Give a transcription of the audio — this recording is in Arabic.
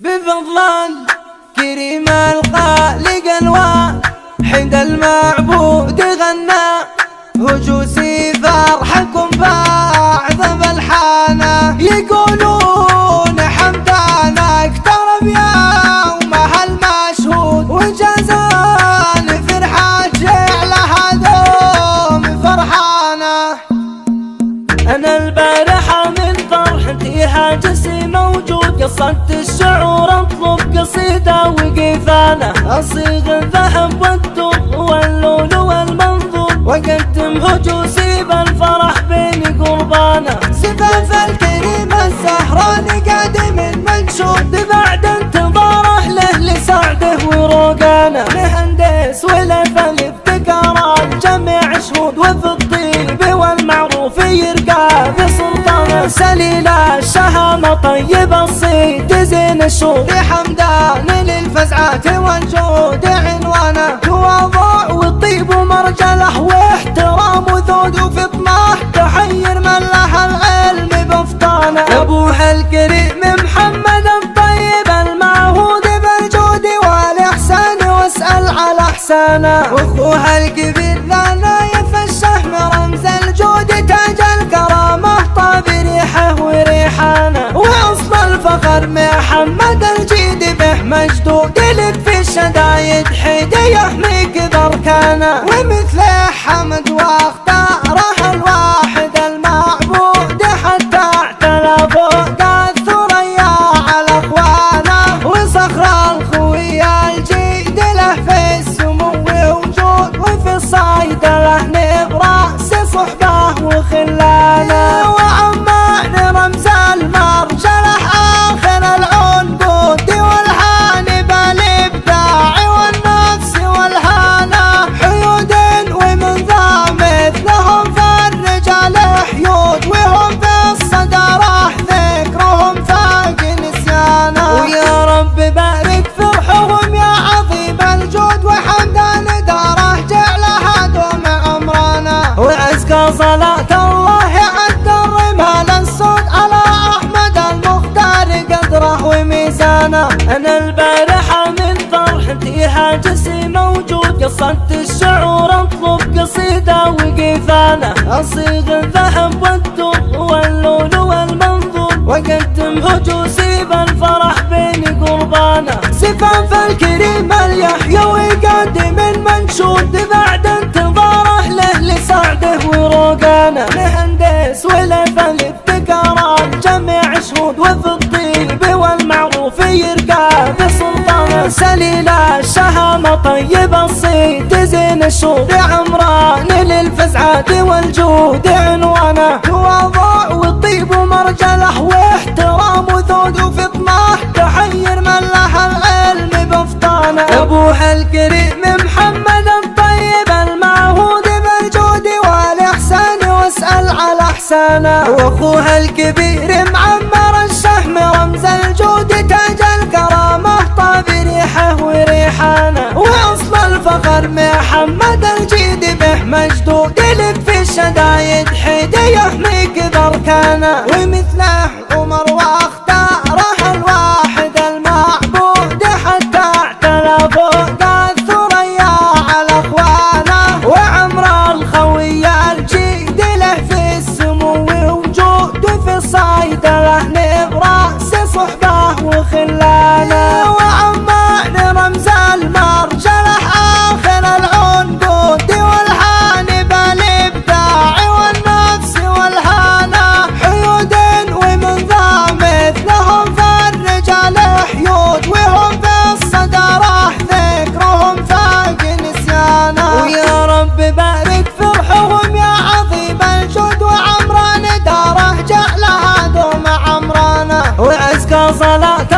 بفضل كريم الخالق الواحد المعبود غنى هجوسي فرحكم بعذب الحانة يقولون حمدانا اقترب يومها المشهود وجازان فرحة جعلها دوم فرحانة. أنا البارحة من فرحتي هاجسي موجود قصدت الشعور أطلب قصيدة وقيفانة أصيغ الذهب والدر واللول والمنظور وقدم هجوسي بالفرح بين قربانة. زفاف الكريم الزهراني قادم منشود بعد انتظاره له لسعده وروقانه مهندس ولف الابتكار الجميع شهود وفي الطيب والمعروف يرقى بسلطانه سليل الشهامة طيب الصيت زين الشوط حمدان للفزعات والجود عنوانه تواضع والطيب ومرجله واحترام وذود وفطنه تحير من له العلم بفطانه. أبوها الكريم محمد الطيب المعهود بالجود والإحسان واسأل على إحسانه. واخوها الكبير ذا نايف الشهم رمز الجود تاج الكرامة طاب ريحه وريحانه. وأصل الفخر محمد الجيد به مجدود لك في الشدايد حيد يحميك بركانه. ومثله حمد واختاره الواحد المعبود حتى اعتلى فوق الثريا على اخوانه. وصخر الخوي الجيد له في السمو وجود وفي الصيد له نبراس صحبه وخلانه. وعمان رمز المرجله اخر العنقود والهانب الابداع والنفس والهانه. حيود ومن ذا مثلهم فالرجال حيود وهم بالصداره ذكرهم فاق نسيانه. ويا رب بارك فرحهم يا عظيم الجود وحمدان داره جعلها دوم عمرانه. وأزكى صلاة الله الرمال الصوت على احمد المختار قدره وميزانه. أنا البارحة من فرحتي هاجسي موجود قصدت الشعور أطلب قصيدة وقيفانة أصيغ الذهب والدر واللول والمنظور وقدم هجوسي بالفرح بين قربانه. زفاف الكريم اليحيى ويقدم المنشود بعد انتظاره له لسعده وروقانه مهندس ولف الابتكار الجميع شهود وفي الطيب والمعروف يرقى بسلطانه. سليل الشهامة طيب الصيت زين الشوط عمران للفزعات والجود عنوانه تواضع والطيب ومرجله واحترام وذود وفطنه تحير من له العلم بفطانه. أبوها الكريم محمد الطيب المعهود بالجود والإحسان واسأل على إحسانه. واخوها الكبير معمر الشهم رمز الجود تاج الكرامة طاب ريحه وريحانه. وأصل الفخر محمد الجيد به مجدود لك في الشدايد حيد يحميك بركانه. ومثله عمر واختاره الواحد المعبود حتى اعتلى فوق الثريا على اخوانه. وعمر الخوي الجيد له في السمو وجود وفي الصيد له نبراس صحبه وخلانه. وعمان رمز المرجله اخر العنقود والهانب الابداع والنفس والهانه. حيود ومن ذا مثلهم فالرجال حيود وهم بالصداره ذكرهم فاق نسيانه. ويا رب بارك فرحهم يا عظيم الجود وعمران داره جعلها دوم عمرانه. وأزكى صلاة